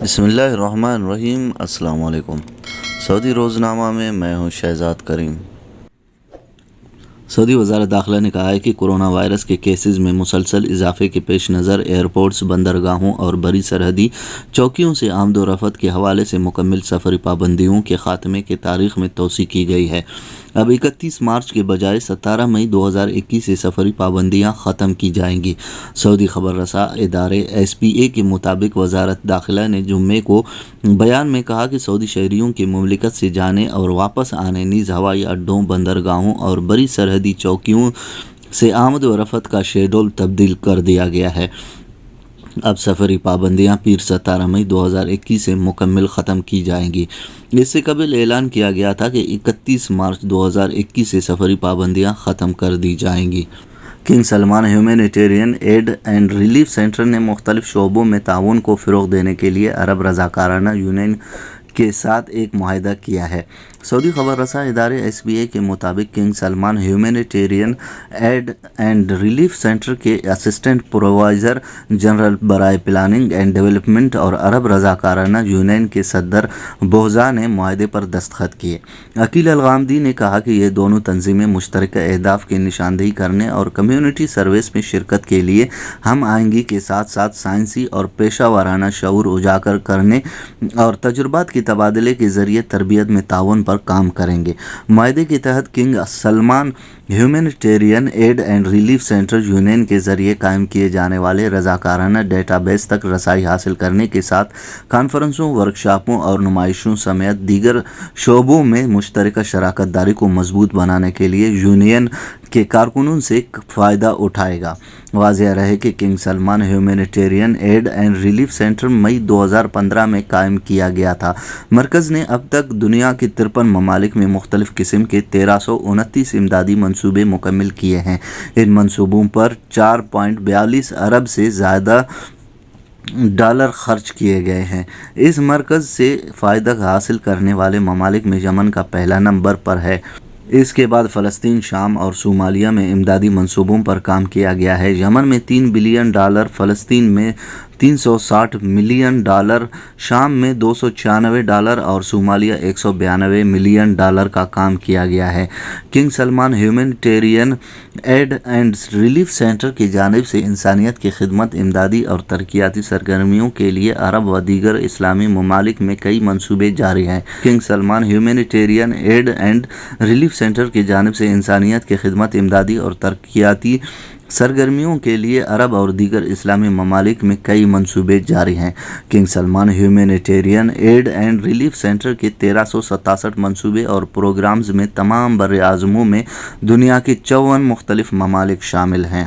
بسم اللہ الرحمن الرحیم۔ السلام علیکم۔ سعودی روزنامہ میں میں ہوں شہزاد کریم۔ سعودی وزارت داخلہ نے کہا ہے کہ کورونا وائرس کے کیسز میں مسلسل اضافے کے پیش نظر ایئرپورٹس، بندرگاہوں اور بری سرحدی چوکیوں سے آمد و رفت کے حوالے سے مکمل سفری پابندیوں کے خاتمے کی تاریخ میں توسیع کی گئی ہے۔ اب 31 مارچ کے بجائے 17 مئی 2021 سے سفری پابندیاں ختم کی جائیں گی۔ سعودی خبر رساں ادارے SPA کے مطابق وزارت داخلہ نے جمعے کو بیان میں کہا کہ سعودی شہریوں کے مملکت سے جانے اور واپس آنے نیز ہوائی اڈوں، بندرگاہوں اور بری سرحدی چوکیوں سے آمد و رفت کا شیڈول تبدیل کر دیا گیا ہے۔ اب سفری پابندیاں پیر 17 مئی 2021 سے مکمل ختم کی جائیں گی۔ اس سے قبل اعلان کیا گیا تھا کہ 31 مارچ 2021 سے سفری پابندیاں ختم کر دی جائیں گی۔ King Salman humanitarian aid and relief centre نے مختلف شعبوں میں تعاون کو فروغ دینے کے لیے عرب رضاکارانہ یونین کے ساتھ ایک معاہدہ کیا ہے۔ سعودی خبر رساں ادارے SPA کے مطابق King Salman humanitarian aid and relief centre کے اسسٹنٹ پرووائزر جنرل برائے پلاننگ اینڈ ڈیولپمنٹ اور عرب رضاکارانہ یونین کے صدر بوزا نے معاہدے پر دستخط کیے۔ عقیل الغامدی نے کہا کہ یہ دونوں تنظیمیں مشترکہ اہداف کی نشاندہی کرنے اور کمیونٹی سروس میں شرکت کے لیے ہم آہنگی کے ساتھ ساتھ سائنسی اور پیشہ ورانہ شعور اجاگر کرنے اور تجربات کے تبادلے کے ذریعے تربیت میں تعاون پر کام کریں گے۔ معاہدے کے تحت King Salman humanitarian aid and relief centre union کے ذریعے قائم کیے جانے والے رضاکارانہ ڈیٹا بیس تک رسائی حاصل کرنے کے ساتھ کانفرنسوں، ورکشاپوں اور نمائشوں سمیت دیگر شعبوں میں مشترکہ شراکت داری کو مضبوط بنانے کے لیے یونین کے کارکنوں سے فائدہ اٹھائے گا۔ واضح رہے کہ King Salman humanitarian aid and relief centre مئی 2015 میں قائم کیا گیا تھا۔ مرکز نے اب تک دنیا کے 53 ممالک میں مختلف قسم کے 1329 امدادی منصوبے مکمل کیے ہیں۔ ان منصوبوں پر 4.42 ارب سے زیادہ ڈالر خرچ کیے گئے ہیں۔ اس مرکز سے فائدہ حاصل کرنے والے ممالک میں یمن کا پہلا نمبر پر ہے۔ اس کے بعد فلسطین، شام اور صومالیہ میں امدادی منصوبوں پر کام کیا گیا ہے۔ یمن میں $3 بلین، فلسطین میں $360 ملین، شام میں $296 اور صومالیہ $192 ملین کا کام کیا گیا ہے۔ King Salman humanitarian aid and relief centre کی جانب سے انسانیت کی خدمت، امدادی اور ترقیاتی سرگرمیوں کے لیے عرب و دیگر اسلامی ممالک میں کئی منصوبے جاری ہیں۔ King Salman humanitarian aid and relief centre کی جانب سے انسانیت کی خدمت، امدادی اور ترقیاتی سرگرمیوں کے لیے عرب اور دیگر اسلامی ممالک میں کئی منصوبے جاری ہیں۔ King Salman humanitarian aid and relief centre کے 1367 منصوبے اور پروگرامز میں تمام بر اعظموں میں دنیا کے 54 مختلف ممالک شامل ہیں۔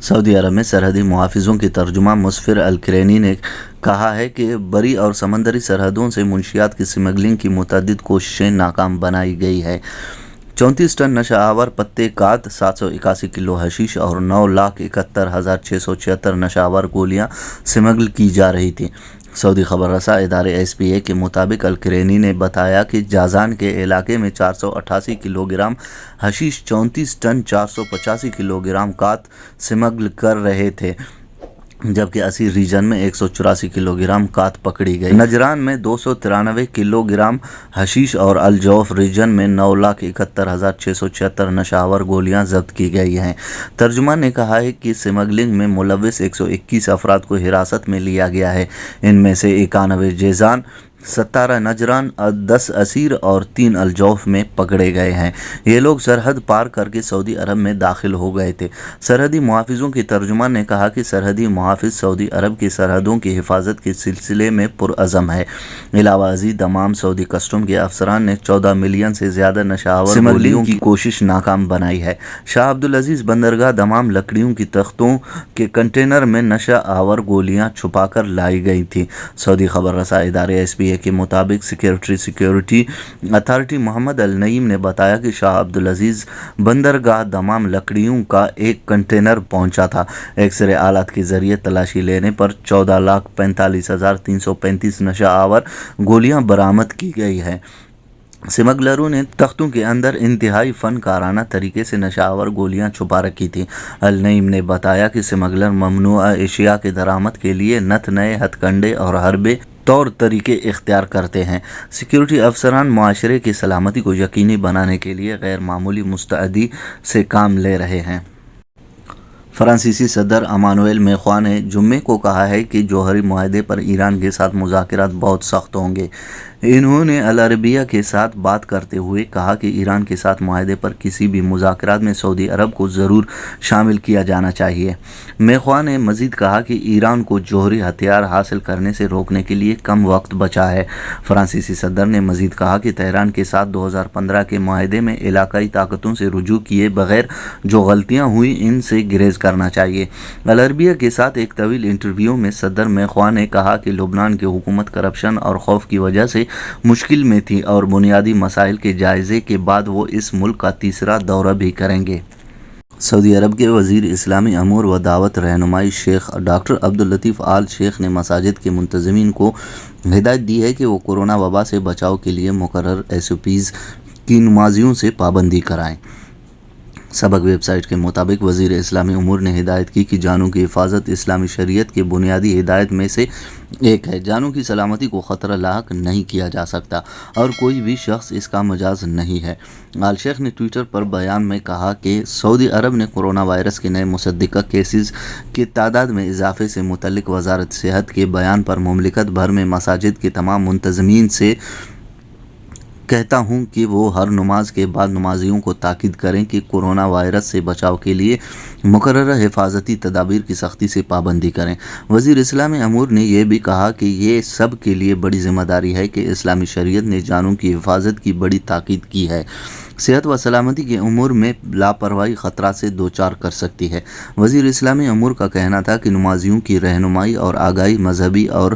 سعودی عرب میں سرحدی محافظوں کی ترجمہ مسفر الکرینی نے کہا ہے کہ بری اور سمندری سرحدوں سے منشیات کی سمگلنگ کی متعدد کوششیں ناکام بنائی گئی ہے۔ 34 ٹن نشہ آور پتے کات، 781 کلو حشیش اور 9,71,676 نشہ آور گولیاں سمگل کی جا رہی تھیں۔ سعودی خبر رساں ادارے SPA کے مطابق الکرینی نے بتایا کہ جازان کے علاقے میں 488 kilo gram حشیش، 34 ton 485 kilo gram کات smuggle کر رہے تھے، جبکہ اسی ریجن میں 184 کلو گرام کات پکڑی گئی۔ نجران میں 293 کلو گرام حشیش اور الجوف ریجن میں 9,71,676 نشہ آور گولیاں ضبط کی گئی ہیں۔ ترجمان نے کہا ہے کہ سمگلنگ میں ملوث 121 افراد کو حراست میں لیا گیا ہے۔ ان میں سے 91 جیزان، 17 نجران، 10 اسیر اور 3 الجوف میں پکڑے گئے ہیں۔ یہ لوگ سرحد پار کر کے سعودی عرب میں داخل ہو گئے تھے۔ سرحدی محافظوں کے ترجمان نے کہا کہ سرحدی محافظ سعودی عرب کی سرحدوں کی حفاظت کے سلسلے میں پرعزم ہے۔ علاوہ ازیں تمام سعودی کسٹم کے افسران نے 14 ملین سے زیادہ نشہ آور گولیوں کی کوشش ناکام بنائی ہے۔ شاہ عبدالعزیز بندرگاہ دمام لکڑیوں کی تختوں کے کنٹینر میں نشہ آور گولیاں چھپا کر لائی گئی تھیں۔ سعودی خبر رساں ادارے SPA کے مطابق سیکیورٹی اتھارٹی محمد النعیم نے بتایا کہ شاہ عبدالعزیز بندرگاہ دمام لکڑیوں کا ایک کنٹینر پہنچا تھا۔ ایکس-رے آلات کے ذریعے تلاشی لینے پر 14,45,335 نشہ آور گولیاں برآمد کی گئی ہیں۔ سمگلروں نے تختوں کے اندر انتہائی فن کارانہ طریقے سے نشہ آور گولیاں چھپا رکھی تھیں۔ النعیم نے بتایا کہ سمگلر ممنوعہ اشیاء کے درآمد کے لیے نت نئے ہتھ کنڈے اور حربے طور طریقے اختیار کرتے ہیں۔ سیکیورٹی افسران معاشرے کی سلامتی کو یقینی بنانے کے لیے غیر معمولی مستعدی سے کام لے رہے ہیں۔ فرانسیسی صدر امانوئل میخواں نے جمعے کو کہا ہے کہ جوہری معاہدے پر ایران کے ساتھ مذاکرات بہت سخت ہوں گے۔ انہوں نے العربیہ کے ساتھ بات کرتے ہوئے کہا کہ ایران کے ساتھ معاہدے پر کسی بھی مذاکرات میں سعودی عرب کو ضرور شامل کیا جانا چاہیے۔ میخواں نے مزید کہا کہ ایران کو جوہری ہتھیار حاصل کرنے سے روکنے کے لیے کم وقت بچا ہے۔ فرانسیسی صدر نے مزید کہا کہ تہران کے ساتھ 2015 کے معاہدے میں علاقائی طاقتوں سے رجوع کیے بغیر جو غلطیاں ہوئیں ان سے گریز کرنا چاہیے۔ العربیہ کے ساتھ ایک طویل انٹرویو میں صدر میخواں نے کہا کہ لبنان کی حکومت کرپشن اور خوف کی وجہ سے مشکل میں تھی اور بنیادی مسائل کے جائزے کے بعد وہ اس ملک کا تیسرا دورہ بھی کریں گے۔ سعودی عرب کے وزیر اسلامی امور و دعوت رہنمائی شیخ ڈاکٹر عبداللطیف آل شیخ نے مساجد کے منتظمین کو ہدایت دی ہے کہ وہ کورونا وبا سے بچاؤ کے لیے مقرر SOPs کی نمازیوں سے پابندی کرائیں۔ سبق ویب سائٹ کے مطابق وزیر اسلامی امور نے ہدایت کی کہ جانوں کی حفاظت اسلامی شریعت کے بنیادی ہدایت میں سے ایک ہے۔ جانوں کی سلامتی کو خطرہ لاحق نہیں کیا جا سکتا اور کوئی بھی شخص اس کا مجاز نہیں ہے۔ آل شیخ نے ٹویٹر پر بیان میں کہا کہ سعودی عرب نے کورونا وائرس کے نئے مصدقہ کیسز کی تعداد میں اضافے سے متعلق وزارت صحت کے بیان پر مملکت بھر میں مساجد کے تمام منتظمین سے کہتا ہوں کہ وہ ہر نماز کے بعد نمازیوں کو تاکید کریں کہ کورونا وائرس سے بچاؤ کے لیے مقررہ حفاظتی تدابیر کی سختی سے پابندی کریں۔ وزیر اسلامی امور نے یہ بھی کہا کہ یہ سب کے لیے بڑی ذمہ داری ہے کہ اسلامی شریعت نے جانوں کی حفاظت کی بڑی تاکید کی ہے۔ صحت و سلامتی کے امور میں لاپرواہی خطرات سے دوچار کر سکتی ہے۔ وزیر اسلامی امور کا کہنا تھا کہ نمازیوں کی رہنمائی اور آگاہی مذہبی اور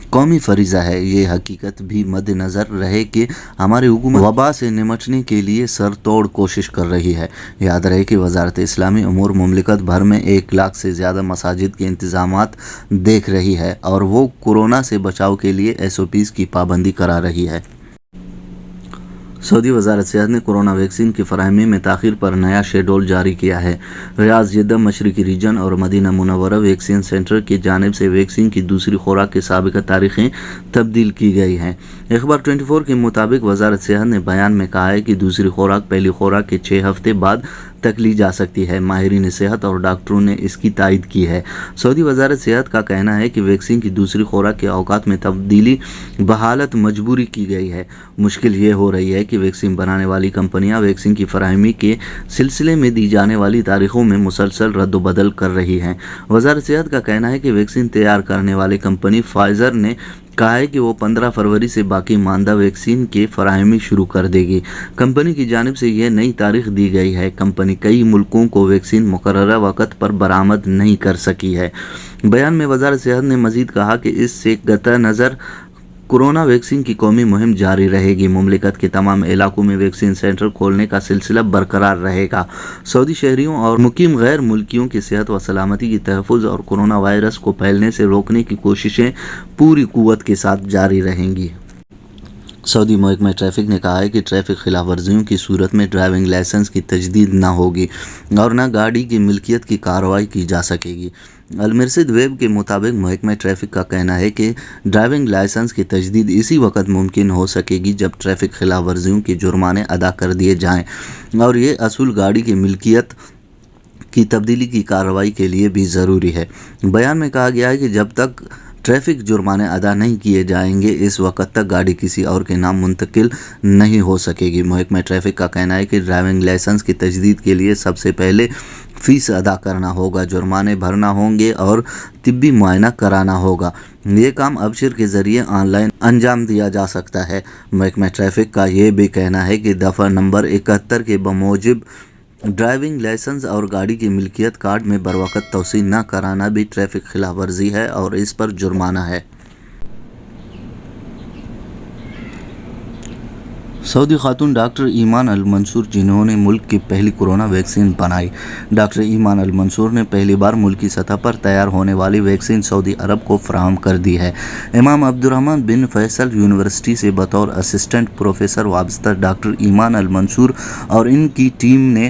قومی فریضہ ہے۔ یہ حقیقت بھی مد نظر رہے کہ ہماری حکومت وبا سے نمٹنے کے لیے سر توڑ کوشش کر رہی ہے۔ یاد رہے کہ وزارت اسلامی امور مملکت بھر میں 1 لاکھ سے زیادہ مساجد کے انتظامات دیکھ رہی ہے اور وہ کورونا سے بچاؤ کے لیے SOPs کی پابندی کرا رہی ہے۔ سعودی وزارت صحت نے کورونا ویکسین کی فراہمی میں تاخیر پر نیا شیڈول جاری کیا ہے۔ ریاض، جدہ، مشرقی ریجن اور مدینہ منورہ ویکسین سینٹر کی جانب سے ویکسین کی دوسری خوراک کی سابقہ تاریخیں تبدیل کی گئی ہیں۔ اخبار 24 کے مطابق وزارت صحت نے بیان میں کہا ہے کہ دوسری خوراک پہلی خوراک کے 6 ہفتے بعد تک لی جا سکتی ہے۔ ماہرین صحت اور ڈاکٹروں نے اس کی تائید کی ہے۔ سعودی وزارت صحت کا کہنا ہے کہ ویکسین کی دوسری خوراک کے اوقات میں تبدیلی بحالت مجبوری کی گئی ہے۔ مشکل یہ ہو رہی ہے کہ ویکسین بنانے والی کمپنیاں ویکسین کی فراہمی کے سلسلے میں دی جانے والی تاریخوں میں مسلسل رد و بدل کر رہی ہیں۔ وزارت صحت کا کہنا ہے کہ ویکسین تیار کرنے والی کمپنی فائزر نے کہا ہے کہ وہ 15 فروری سے باقی ماندہ ویکسین کی فراہمی شروع کر دے گی۔ کمپنی کی جانب سے یہ نئی تاریخ دی گئی ہے۔ کمپنی کئی ملکوں کو ویکسین مقررہ وقت پر برآمد نہیں کر سکی ہے۔ بیان میں وزارت صحت نے مزید کہا کہ اس سے قطع نظر کورونا ویکسین کی قومی مہم جاری رہے گی۔ مملکت کے تمام علاقوں میں ویکسین سینٹر کھولنے کا سلسلہ برقرار رہے گا۔ سعودی شہریوں اور مقیم غیر ملکیوں کی صحت و سلامتی کی تحفظ اور کورونا وائرس کو پھیلنے سے روکنے کی کوششیں پوری قوت کے ساتھ جاری رہیں گی۔ سعودی محکمہ ٹریفک نے کہا ہے کہ ٹریفک خلاف ورزیوں کی صورت میں ڈرائیونگ لائسنس کی تجدید نہ ہوگی اور نہ گاڑی کی ملکیت کی کارروائی کی جا سکے گی۔ المرصد ویب کے مطابق محکمہ ٹریفک کا کہنا ہے کہ ڈرائیونگ لائسنس کی تجدید اسی وقت ممکن ہو سکے گی جب ٹریفک خلاف ورزیوں کے جرمانے ادا کر دیے جائیں اور یہ اصول گاڑی کی ملکیت کی تبدیلی کی کارروائی کے لیے بھی ضروری ہے۔ بیان میں کہا گیا ہے کہ جب تک ٹریفک جرمانے ادا نہیں کیے جائیں گے اس وقت تک گاڑی کسی اور کے نام منتقل نہیں ہو سکے گی۔ محکمہ ٹریفک کا کہنا ہے کہ ڈرائیونگ لائسنس کی تجدید کے لیے سب سے پہلے فیس ادا کرنا ہوگا، جرمانے بھرنا ہوں گے اور طبی معائنہ کرانا ہوگا۔ یہ کام ابشر کے ذریعے آن لائن انجام دیا جا سکتا ہے۔ محکمہ ٹریفک کا یہ بھی کہنا ہے کہ دفعہ نمبر 71 کے بموجب ڈرائیونگ لائسنس اور گاڑی کی ملکیت کارڈ میں بروقت توسیع نہ کرانا بھی ٹریفک خلاف ورزی ہے اور اس پر جرمانہ ہے۔ سعودی خاتون ڈاکٹر ایمان المنصور جنہوں نے ملک کی پہلی کورونا ویکسین بنائی۔ ڈاکٹر ایمان المنصور نے پہلی بار ملکی سطح پر تیار ہونے والی ویکسین سعودی عرب کو فراہم کر دی ہے۔ امام عبدالرحمن بن فیصل یونیورسٹی سے بطور اسسٹنٹ پروفیسر وابستہ ڈاکٹر ایمان المنصور اور ان کی ٹیم نے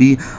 P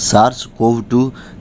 SARS-CoV-2